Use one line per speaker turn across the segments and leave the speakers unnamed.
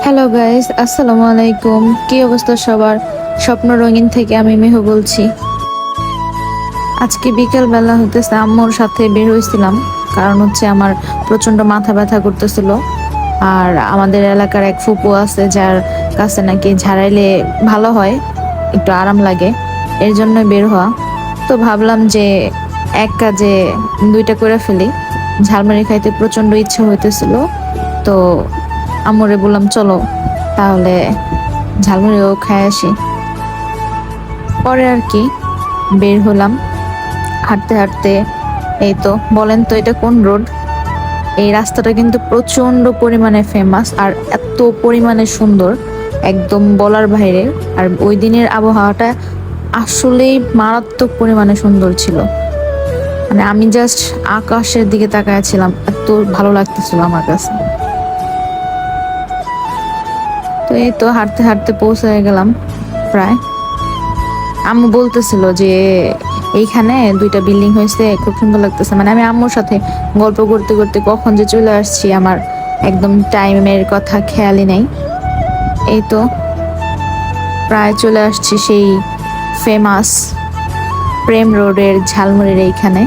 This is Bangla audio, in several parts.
হ্যালো গাইস, আসসালামু আলাইকুম। কি অবস্থা সবার? স্বপ্ন রঙিন থেকে আমি মেহু বলছি। আজকে বিকেল বেলা হতেছে আম্মুর সাথে বের হয়েছিলাম, কারণ হচ্ছে আমার প্রচন্ড মাথা ব্যথা করতেছিল। আর আমাদের এলাকার এক ফুপু আছে যার কাছে নাকি ঝাড়াইলে ভালো হয়, একটু আরাম লাগে, এর জন্য বের হওয়া। তো ভাবলাম যে এক কাজে দুইটা করে ফেলি। ঝালমুড়ি খাইতে প্রচন্ড ইচ্ছে হইতেছিল, তো আম্মুরে বললাম চলো তাহলে ঝালমুড়িও খাই আসি। পরে আর কি বের হলাম হাঁটতে হাঁটতে। এই তো বলেন তো এটা কোন রোড? এই রাস্তাটা কিন্তু প্রচন্ড পরিমাণে ফেমাস আর এত পরিমাণে সুন্দর, একদম বলার বাইরে। আর ওই দিনের আবহাওয়াটা আসলেই মারাত্মক পরিমাণে সুন্দর ছিল। মানে আমি জাস্ট আকাশের দিকে তাকায়াছিলাম, এত ভালো লাগতেছিল আমার কাছে। তো এই তো হাঁটতে হাঁটতে পৌঁছে গেলাম প্রায়। আম্মু বলতেছিল যে এইখানে দুইটা বিল্ডিং হয়েছে, খুব সুন্দর লাগতেছে। মানে আমি আম্মুর সাথে গল্প করতে করতে কখন যে চলে আসছি আমার একদম টাইমের কথা খেয়ালই নেই। এই তো প্রায় চলে আসছি সেই ফেমাস প্রেম রোডের ঝালমুড়ির এইখানে।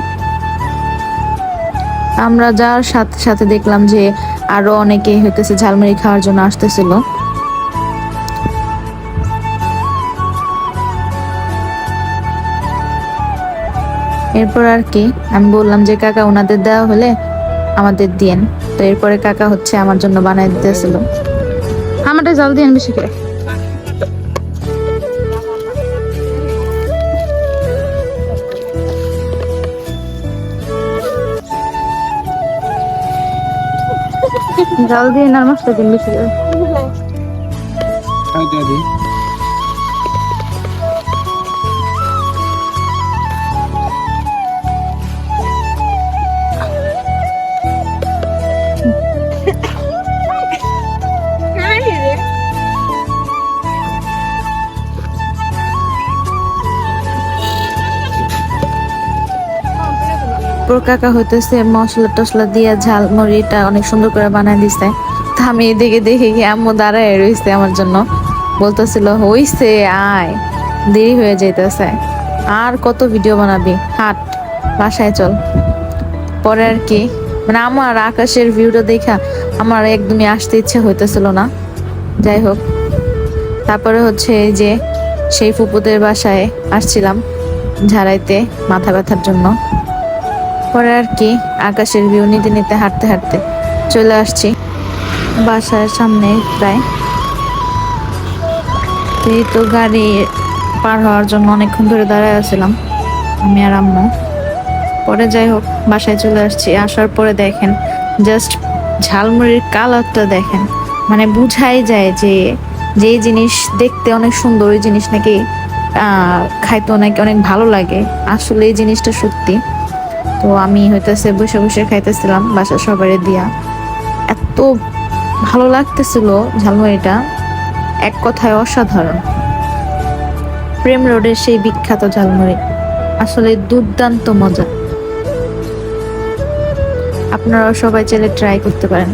আমরা যার সাথে সাথে দেখলাম যে আরো অনেকে হইতেছে ঝালমুড়ি খাওয়ার জন্য আসতেছিল। এরপর আর কি আমি বললাম যে কাকা ওনাদের দেওয়া হলে আমাদের দিয়েন। তো এরপরে কাকা হচ্ছে আমার জন্য বানাই দিতেছিল। আমারটা জল দিয়েন বেশি করে। জল দিয়ে আর মশলা দিন বেশি করে। পুরো কাকা হইতেছে মশলা টসলা দিয়া ঝালমুড়িটা অনেক সুন্দর করে বানাই দিছে। তা আমি এদিকে দেখে কি আম্মু দাঁড়ায় রইছে আমার জন্য, বলতেছিল হইছে আয়, দেরি হয়ে যাইতেছে, আর কত ভিডিও বানাবি, হাট বাসায় চল। পরে আর কি মানে আমার আকাশের ভিউটা দেখা আমার একদমই আসতে ইচ্ছে হইতেছিল না। যাই হোক, তারপরে হচ্ছে এই যে সেই ফুপুদের বাসায় আসছিলাম ঝাড়াইতে মাথা ব্যথার জন্য। পরে আর কি আকাশের ভিউ নিতে নিতে হাঁটতে হাঁটতে চলে আসছি বাসার সামনে প্রায়। তো এই তো গাড়ি পার হওয়ার জন্য অনেকক্ষণ ধরে দাঁড়ায় আছিলাম আমি আর আম্মু। পরে যাই হোক বাসায় চলে আসছি। আসার পরে দেখেন জাস্ট ঝালমুড়ির কালারটা দেখেন, মানে বুঝাই যায় যে যে জিনিস দেখতে অনেক সুন্দর ওই জিনিস নাকি খাইতে নাকি অনেক ভালো লাগে। আসলে এই জিনিসটা সত্যি। তো আমি হইতেছে বসে বসে খাইতেছিলাম বাসা সবারে দিয়া, এত ভালো লাগতেছিল ঝালমুড়িটা, এক কথায় অসাধারণ। প্রেম রোডের সেই বিখ্যাত ঝালমুড়ি আসলে দুর্দান্ত মজা। আপনারাও সবাই চাইলে ট্রাই করতে পারেন।